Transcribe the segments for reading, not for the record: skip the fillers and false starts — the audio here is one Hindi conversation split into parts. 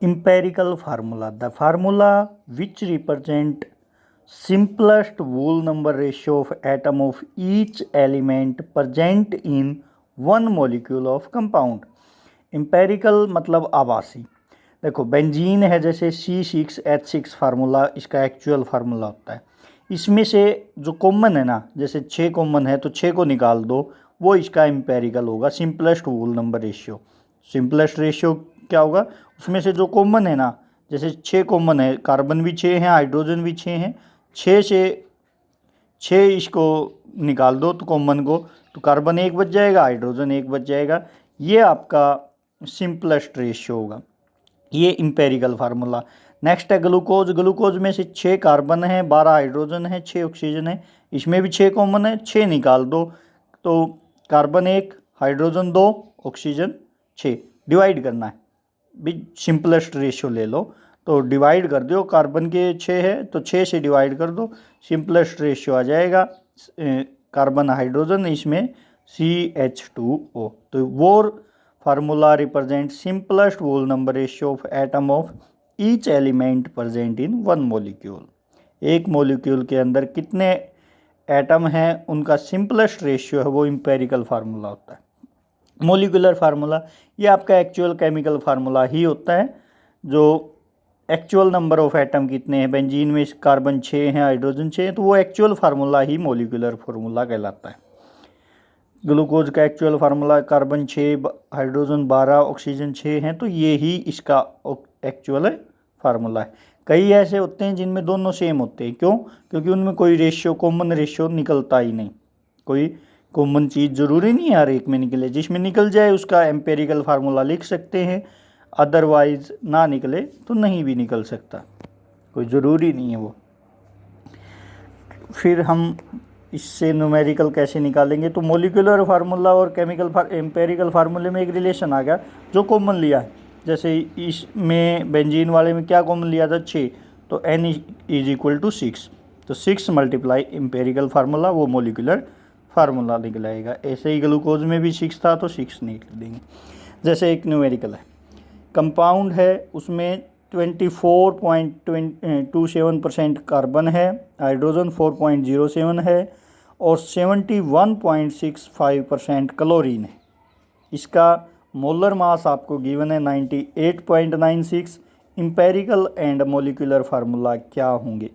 Empirical formula, the formula which represent simplest whole number ratio of atom of each element present in one molecule of compound. Empirical मतलब आभासी। देखो बेंजीन है जैसे C6H6 फार्मूला इसका एक्चुअल फार्मूला होता है। इसमें से जो कॉमन है ना, जैसे 6 कॉमन है तो 6 को निकाल दो, वो इसका एम्पेरिकल होगा simplest whole number ratio. Simplest ratio क्या होगा, उसमें से जो कॉमन है ना, जैसे 6 कॉमन है, कार्बन भी 6 हैं, हाइड्रोजन भी 6 हैं, 6 से 6 इसको निकाल दो तो कॉमन को, तो कार्बन 1 बच जाएगा, हाइड्रोजन 1 बच जाएगा। ये आपका सिंपलेस्ट रेशियो होगा, ये इंपेरिकल फार्मूला। नेक्स्ट है ग्लूकोज। ग्लूकोज में से 6 कार्बन है, 12 हाइड्रोजन है, 6 ऑक्सीजन है, इसमें भी 6 कॉमन है, 6 निकाल दो तो कार्बन 1, हाइड्रोजन 2, ऑक्सीजन 6। डिवाइड करना है भी, सिंपलेस्ट रेशियो ले लो तो डिवाइड कर दो, कार्बन के 6 है तो 6 से डिवाइड कर दो, सिंपलेस्ट रेशियो आ जाएगा कार्बन हाइड्रोजन, इसमें CH2O। तो वो formula represent simplest whole number ratio of atom of each element present in one molecule. एक मॉलिक्यूल के अंदर कितने एटम हैं उनका सिंपलेस्ट रेशियो है, वो इंपेरिकल फार्मूला होता है। मॉलिक्यूलर फार्मूला ये आपका एक्चुअल केमिकल फार्मूला ही होता है, जो एक्चुअल नंबर ऑफ एटम कितने हैं, बेंजीन में कार्बन 6 हैं, हाइड्रोजन 6 हैं, तो वो एक्चुअल फार्मूला ही मॉलिक्यूलर फार्मूला कहलाता है। ग्लूकोज का actual formula carbon 6, hydrogen 12, oxygen 6 हैं, तो ये ही इसका एक्चुअल फार्मूला है। कई ऐसे होते हैं जिनमें दोनों सेम होते हैं, क्यों? क्योंकि उनमें कोई रेशियो, कॉमन रेशियो निकलता ही नहीं। कोई कॉमन चीज़ ज़रूरी नहीं है हर एक में निकले, जिसमें निकल जाए उसका एम्पेरिकल फार्मूला लिख सकते हैं, अदरवाइज ना निकले तो नहीं भी निकल सकता, कोई ज़रूरी नहीं है वो। फिर हम इससे न्यूमेरिकल कैसे निकालेंगे, तो मॉलिक्यूलर फार्मूला और केमिकल एम्पेरिकल फार्मूले में एक रिलेशन आ गया जो कॉमन लिया है। जैसे इसमें बेंजीन वाले में क्या कॉमन लिया था, 6, तो N = 6, तो 6 × एम्पेरिकल फार्मूला, वो मॉलिक्यूलर फार्मूला निकलाएगा। ऐसे ही ग्लूकोज में भी 6 था तो 6 निकल देंगे। जैसे एक न्यूमेरिकल है, कंपाउंड है, उसमें 24.27% कार्बन है, हाइड्रोजन 4.07 है और 71.65% क्लोरीन है। इसका मोलर मास आपको गिवन है 98.96। इंपेरिकल एंड मॉलिक्यूलर फार्मूला क्या होंगे,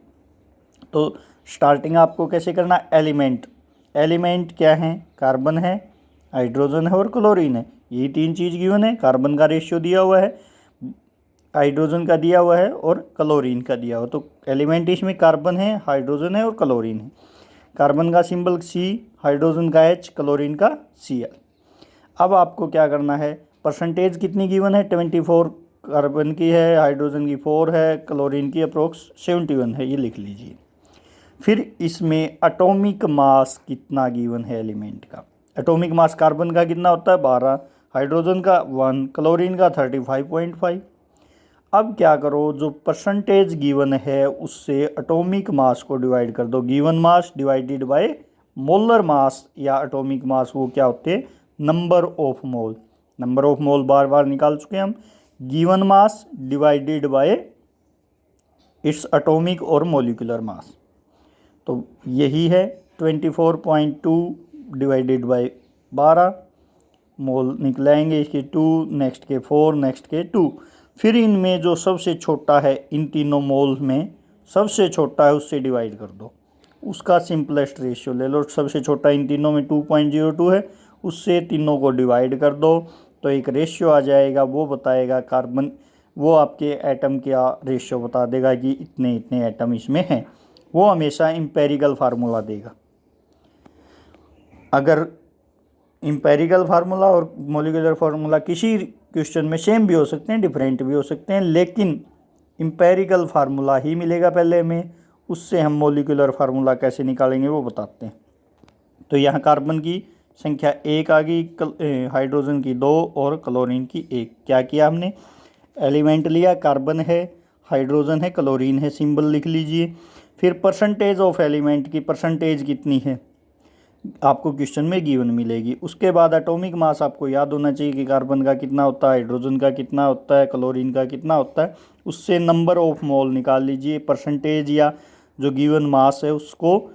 तो स्टार्टिंग आपको कैसे करना, एलिमेंट क्या है, कार्बन है, हाइड्रोजन है और क्लोरीन है, यही 3 चीज़ गिवन है। कार्बन का रेशियो दिया हुआ है, हाइड्रोजन का दिया हुआ है और क्लोरीन का दिया हुआ, तो एलिमेंट इसमें कार्बन है, हाइड्रोजन है और क्लोरीन है। कार्बन का सिंबल C, हाइड्रोजन का H, क्लोरीन का Cl। अब आपको क्या करना है, परसेंटेज कितनी गिवन है, 24 कार्बन की है, हाइड्रोजन की 4 है, क्लोरीन की अप्रोक्स 71 है, ये लिख लीजिए। फिर इसमें एटॉमिक मास कितना गिवन है एलिमेंट का, एटॉमिक मास कार्बन का कितना होता है, 12, हाइड्रोजन का 1, क्लोरीन का 35.5। अब क्या करो, जो परसेंटेज गिवन है उससे एटॉमिक मास को डिवाइड कर दो। Given mass divided by molar mass या एटॉमिक मास, वो क्या होते हैं, number of mole. Number of mole बार बार निकाल चुके हैं हम। Given mass divided by its atomic और मॉलिक्यूलर मास, तो यही है 24.2 डिवाइडेड बाय 12 मोल निकलाएंगे, इसके 2, नेक्स्ट के 4, नेक्स्ट के 2। फिर इनमें जो सबसे छोटा है, इन तीनों मोल में सबसे छोटा है, उससे डिवाइड कर दो, उसका सिंपलेस्ट रेशियो ले लो। सबसे छोटा इन तीनों में 2.02 है, उससे तीनों को डिवाइड कर दो तो एक रेशियो आ जाएगा, वो बताएगा कार्बन, वो आपके एटम का रेशियो बता देगा कि इतने इतने एटम इसमें हैं, वो हमेशा इंपेरिकल फार्मूला देगा। अगर इंपेरिकल फार्मूला और मॉलिक्यूलर फार्मूला किसी क्वेश्चन में सेम भी हो सकते हैं, डिफरेंट भी हो सकते हैं, लेकिन इंपेरिकल फार्मूला ही मिलेगा पहले में, उससे हम मॉलिक्यूलर फार्मूला कैसे निकालेंगे वो बताते हैं। तो यहाँ कार्बन की संख्या 1 आ गई, हाइड्रोजन की 2 और क्लोरीन की 1। क्या किया हमने, एलिमेंट लिया, कार्बन है, हाइड्रोजन है, क्लोरीन है, सिंबल लिख लीजिए। फिर परसेंटेज ऑफ एलिमेंट की परसेंटेज कितनी है, आपको क्वेश्चन में गिवन मिलेगी। उसके बाद एटॉमिक मास आपको याद होना चाहिए कि कार्बन का कितना होता है, हाइड्रोजन का कितना होता है, क्लोरीन का कितना होता है। उससे नंबर ऑफ मोल निकाल लीजिए, परसेंटेज या जो गिवन मास है उसको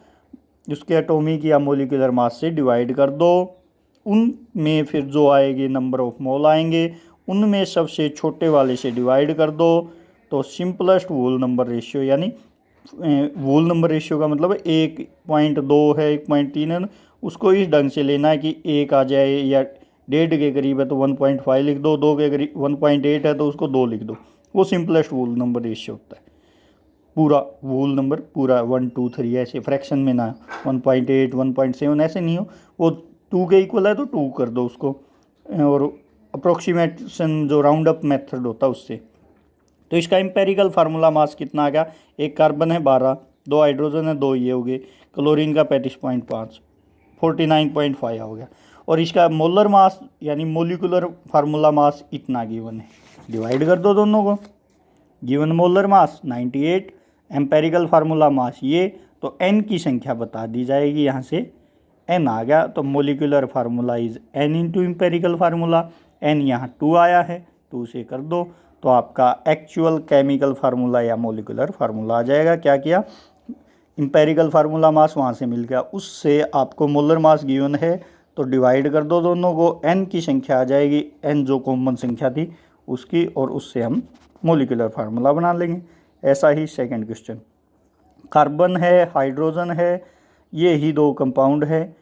उसके एटॉमिक या मोलिकुलर मास से डिवाइड कर दो। उनमें फिर जो आएंगे नंबर ऑफ मोल आएंगे, उनमें सबसे छोटे वाले से डिवाइड कर दो। तो सिंपलेस्ट वोल नंबर रेशियो, यानी वोल नंबर रेशियो का मतलब 1.2 है, 1.3 है, उसको इस ढंग से लेना है कि 1 आ जाए, या 1.5 के करीब है तो 1.5 लिख दो, 2 के करीब 1.8 है तो उसको 2 लिख दो। वो सिंपलेस्ट वोल नंबर रेशियो होता है। पूरा वोल नंबर पूरा 1 2 3 ऐसे फ्रैक्शन में ना, 1.8 1.7 ऐसे नहीं हो। वो 2 के इक्वल है तो 2 कर दो उसको, और अप्रोक्सीमेशन जो राउंड अप मेथड होता है उससे। तो इसका एम्पेरिकल फार्मूला मास कितना आ गया, एक कार्बन है 12, 2 हाइड्रोजन है 2, ये हो गए, क्लोरीन का 35.5, 49.5 हो गया। और इसका मोलर मास यानी मोलिकुलर फार्मूला मास इतना गिवन है, डिवाइड कर दो दोनों को। Given molar mass 98, empirical formula mass ये, तो एन की संख्या बता दी जाएगी, यहाँ से एन आ गया। तो molecular formula is n into empirical formula, n यहाँ 2 आया है, 2 से कर दो तो आपका एक्चुअल केमिकल फार्मूला या मोलिकुलर फार्मूला आ जाएगा। क्या किया, एम्पेरिकल फार्मूला मास वहाँ से मिल गया, उससे आपको मोलर मास गिवन है तो डिवाइड कर दो दोनों को, एन की संख्या आ जाएगी, एन जो कॉमन संख्या थी उसकी, और उससे हम मोलिकुलर फार्मूला बना लेंगे। ऐसा ही सेकंड क्वेश्चन, कार्बन है, हाइड्रोजन है, ये ही दो कंपाउंड है।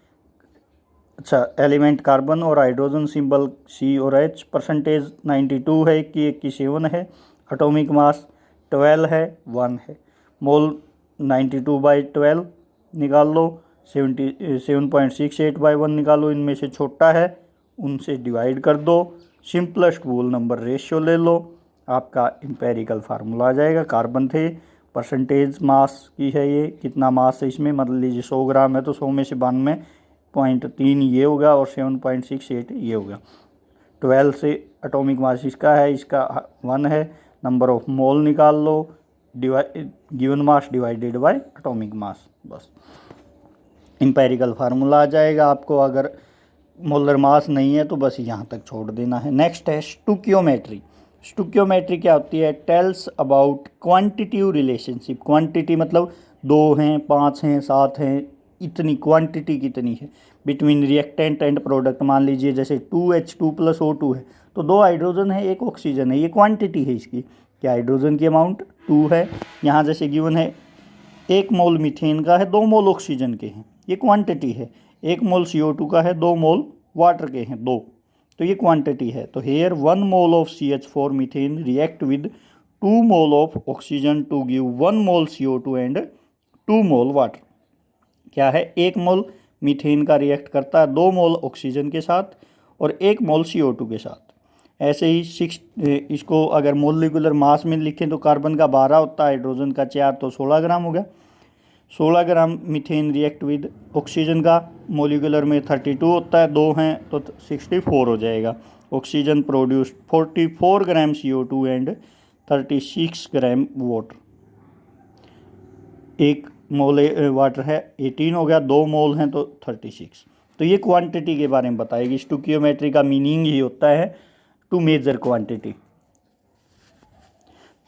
अच्छा, एलिमेंट कार्बन और हाइड्रोजन, सिंबल सी और एच, परसेंटेज 92 है, 1 है, एटॉमिक मास 12 है, 1 है, मोल 92/12 निकाल लो, 7.68/1 निकालो, इनमें से छोटा है उनसे डिवाइड कर दो, सिंपलेस्ट वोल नंबर रेशियो ले लो, आपका एम्पेरिकल फार्मूला आ जाएगा। कार्बन थे, परसेंटेज मास की है ये, कितना मास है इसमें, मतलब लीजिए 100 ग्राम है तो 100 में से 92.3 ये होगा, और 7.68 ये होगा। 12 से एटॉमिक मास इसका है, इसका 1 है, नंबर ऑफ मोल निकाल लो, given mass divided by atomic mass, बस एम्पेरिकल फार्मूला आ जाएगा। आपको अगर मोलर मास नहीं है तो बस यहाँ तक छोड़ देना है। नेक्स्ट है स्टोकियोमेट्री। स्टोकियोमेट्री क्या होती है, tells about quantitative relationship. Quantity मतलब 2 हैं, 5 हैं, 7 हैं, इतनी क्वांटिटी कितनी है बिटवीन रिएक्टेंट एंड प्रोडक्ट। मान लीजिए जैसे 2H2 + O2 है तो 2 हाइड्रोजन है, 1 ऑक्सीजन है, ये क्वांटिटी है इसकी। क्या हाइड्रोजन की अमाउंट 2 है, यहाँ जैसे गिवन है 1 मोल मीथेन का है, 2 मोल ऑक्सीजन के हैं, ये क्वांटिटी है। 1 मोल CO2 का है, 2 मोल वाटर के हैं, 2, तो ये क्वांटिटी है। तो here 1 mole of CH4 methane react with 2 mole of oxygen to give 1 mole CO2 and 2 mole water. क्या है, 1 मोल मीथेन का रिएक्ट करता है 2 मोल ऑक्सीजन के साथ और 1 मोल CO2 के साथ। ऐसे ही इसको अगर मोलिकुलर मास में लिखें तो कार्बन का 12 होता है, हाइड्रोजन का 4, तो 16 ग्राम हो गया। 16 ग्राम मीथेन रिएक्ट विद ऑक्सीजन का मोलिकुलर में 32 होता है, 2 हैं तो 64 हो जाएगा। Oxygen produced 44 gram CO2 and 36 gram water. 1 mole water है 18 हो गया, 2 मोल हैं तो 36। तो ये क्वांटिटी के बारे में बताएगी। स्टोकियोमेट्री का मीनिंग ही होता है टू मेजर क्वांटिटी।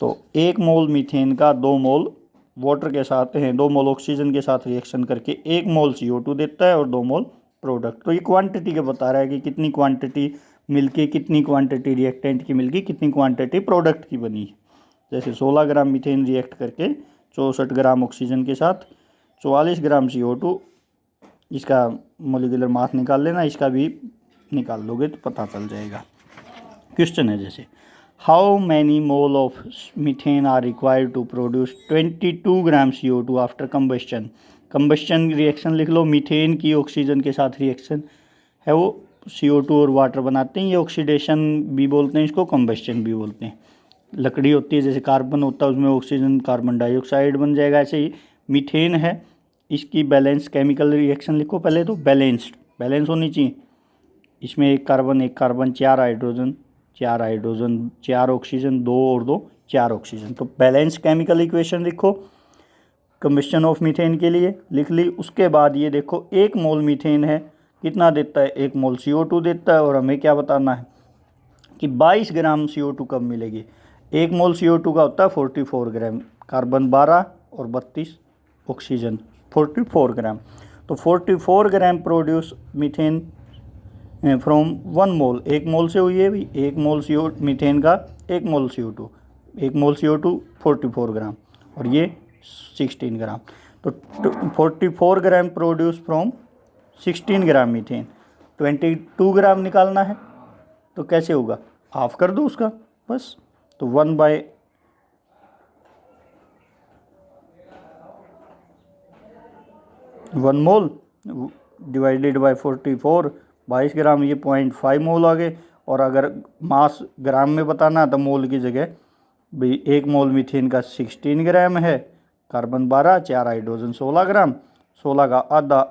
तो 1 मोल मीथेन का 2 मोल वाटर के साथ हैं, 2 मोल ऑक्सीजन के साथ रिएक्शन करके 1 मोल CO2 देता है और 2 मोल प्रोडक्ट। तो ये क्वांटिटी के बता रहा है कि कितनी क्वांटिटी मिलके, कितनी क्वांटिटी रिएक्टेंट की मिलके, कितनी क्वांटिटी प्रोडक्ट की बनी है। जैसे 16 ग्राम मीथेन रिएक्ट करके 64 ग्राम ऑक्सीजन के साथ 44 ग्राम CO2, इसका मोलिकुलर मास निकाल लेना, इसका भी निकाल लोगे तो पता चल जाएगा। क्वेश्चन है जैसे, how many mole of methane are required to produce 22 gram CO2 after combustion. Combustion reaction लिख लो, मीथेन की ऑक्सीजन के साथ रिएक्शन है, वो CO2 और वाटर बनाते हैं, ये ऑक्सीडेशन भी बोलते हैं इसको, कंबस्शन भी बोलते हैं। लकड़ी होती है जैसे कार्बन होता है, उसमें ऑक्सीजन कार्बन डाइऑक्साइड बन जाएगा, ऐसे ही मीथेन है, इसकी बैलेंस केमिकल रिएक्शन लिखो पहले तो, बैलेंस होनी चाहिए। इसमें 1 कार्बन 4 हाइड्रोजन 4 ऑक्सीजन, 2 और 2 4 ऑक्सीजन, तो बैलेंस केमिकल इक्वेशन लिखो। कम्बस्शन ऑफ मीथेन के लिए लिख ली। उसके बाद ये देखो 1 मोल मीथेन है, कितना देता है, 1 मोल CO2 देता है। और हमें क्या बताना है कि 22 ग्राम CO2 कब मिलेगी। 1 मोल CO2 का होता है 44 ग्राम, कार्बन 12 और 32 ऑक्सीजन 44 ग्राम। तो 44 ग्राम प्रोड्यूस मीथेन फ्रॉम 1 मोल, 1 मोल से हुई है भी, 1 मोल मीथेन का 1 मोल CO2, 1 मोल CO2 44 ग्राम और ये 16 ग्राम। तो 44 ग्राम प्रोड्यूस फ्रॉम 16 ग्राम मीथेन, 22 ग्राम निकालना है। तो कैसे होगा, हाफ कर दो उसका बस। तो 1 मोल डिवाइडेड बाय 44, 22 ग्राम, ये 0.5 मोल आ गए। और अगर मास ग्राम में बताना तो मोल की जगह भाई 1 मोल मीथेन का 16 ग्राम है, कार्बन 12, 4 हाइड्रोजन 16 ग्राम, 16 का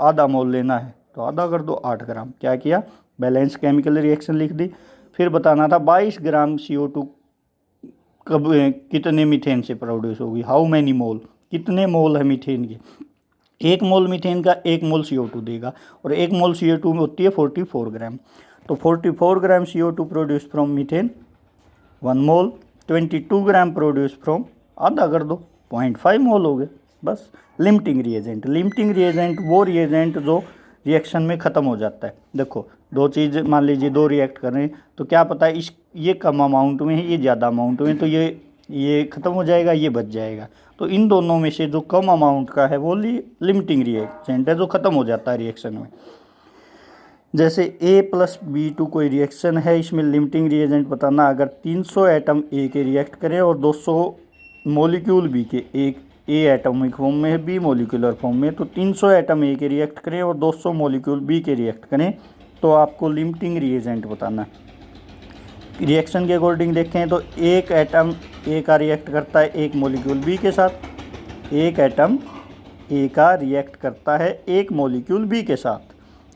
आधा मोल लेना है तो आधा कर दो 8 ग्राम। क्या किया, बैलेंस केमिकल रिएक्शन लिख दी। फिर बताना था 22 ग्राम CO2 कब कितने मीथेन से प्रोड्यूस होगी, हाउ मैनी मोल, कितने मोल है मीथेन की। 1 मोल मीथेन का 1 मोल CO2 देगा और 1 मोल CO2 में होती है 44 ग्राम। तो 44 ग्राम CO2 produce from methane 1 mole, 22 gram produce from, आधा कर दो 0.5 मोल हो गए बस। लिमिटिंग रिएजेंट, लिमिटिंग रिएजेंट वो रिएजेंट जो रिएक्शन में ख़त्म हो जाता है। देखो दो चीज़ मान लीजिए, दो रिएक्ट कर रहे हैं तो क्या पता है ये कम अमाउंट में है, ये ज़्यादा अमाउंट में, तो ये ख़त्म हो जाएगा, ये बच जाएगा। तो इन दोनों में से जो कम अमाउंट का है वो लिमिटिंग रिएजेंट है, जो ख़त्म हो जाता है रिएक्शन में। जैसे A+B2 कोई रिएक्शन है, इसमें लिमिटिंग रिएजेंट बताना। अगर 300 एटम A के रिएक्ट करें और 200 मॉलिक्यूल B के, एक A एटॉमिक फॉर्म में है, B मॉलिक्यूलर फॉर्म में, तो 300 एटम A के रिएक्ट करें और 200 मॉलिक्यूल B के रिएक्ट करें तो आपको लिमिटिंग रिएजेंट बताना। रिएक्शन के अकॉर्डिंग देखें तो एक एटम A का रिएक्ट करता है एक मॉलिक्यूल B के साथ, एक एटम A का रिएक्ट करता है एक मॉलिक्यूल B के साथ।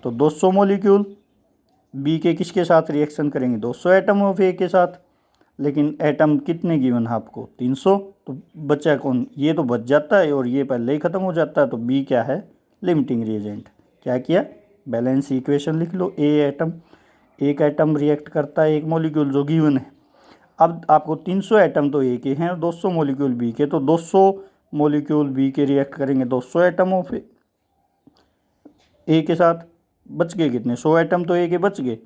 तो 200 मॉलिक्यूल B के किसके साथ रिएक्शन करेंगे, 200 एटम ऑफ A के साथ। लेकिन एटम कितने गिवन है आपको, 300, तो बचा कौन, ये तो बच जाता है और ये पहले ही ख़त्म हो जाता है। तो B क्या है, लिमिटिंग रिएजेंट। क्या किया, बैलेंस इक्वेशन लिख लो। एक एटम रिएक्ट करता है एक मॉलिक्यूल जो गिवन है। अब आपको 300 एटम तो A के हैं और 200 मॉलिक्यूल B के, तो 200 मॉलिक्यूल B के रिएक्ट करेंगे 200 एटम ऑफ A के साथ। बच गए कितने, 100 एटम तो A के बच गए।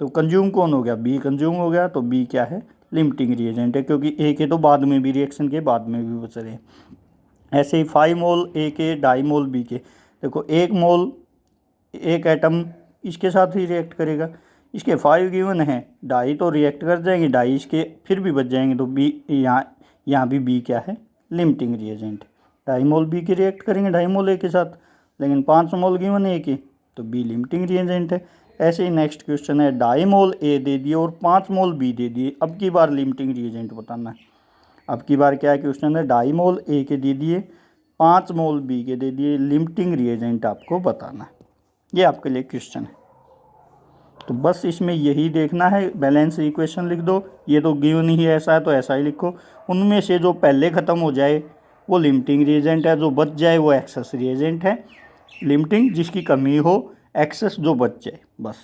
तो कंज्यूम कौन हो गया, B कंज्यूम हो गया। तो B क्या है, लिमिटिंग रिएजेंट है, क्योंकि A के तो बाद में भी, रिएक्शन के बाद में भी बच रहे हैं। ऐसे ही 5 मोल A के, 2.5 मोल B के। देखो 1 मोल एक एटम इसके साथ ही रिएक्ट करेगा, इसके 5 गिवन है, 2.5 तो रिएक्ट कर जाएंगे, 2.5 इसके फिर भी बच जाएंगे। तो B यहाँ भी B क्या है, लिमिटिंग रिएजेंट। 2.5 मोल B के रिएक्ट करेंगे 2.5 मोल A के साथ, लेकिन 5 मोल गिवन है A के, तो B लिमिटिंग रिएजेंट है। ऐसे ही नेक्स्ट क्वेश्चन है, 2.5 मोल A दे दिए और 5 मोल B दे दिए। अब की बार लिमिटिंग रिएजेंट बताना है। अब की बार क्या क्वेश्चन है, 2.5 मोल A के दे दिए, 5 मोल B के दे दिए, लिमिटिंग रिएजेंट आपको बताना है। ये आपके लिए क्वेश्चन है। तो बस इसमें यही देखना है, बैलेंस इक्वेशन लिख दो। ये तो गिवन ही ऐसा है तो ऐसा ही लिखो। उनमें से जो पहले ख़त्म हो जाए वो लिमिटिंग रिएजेंट है, जो बच जाए वो एक्सेस रिएजेंट है। लिमिटिंग जिसकी कमी हो, एक्सेस जो बच जाए, बस।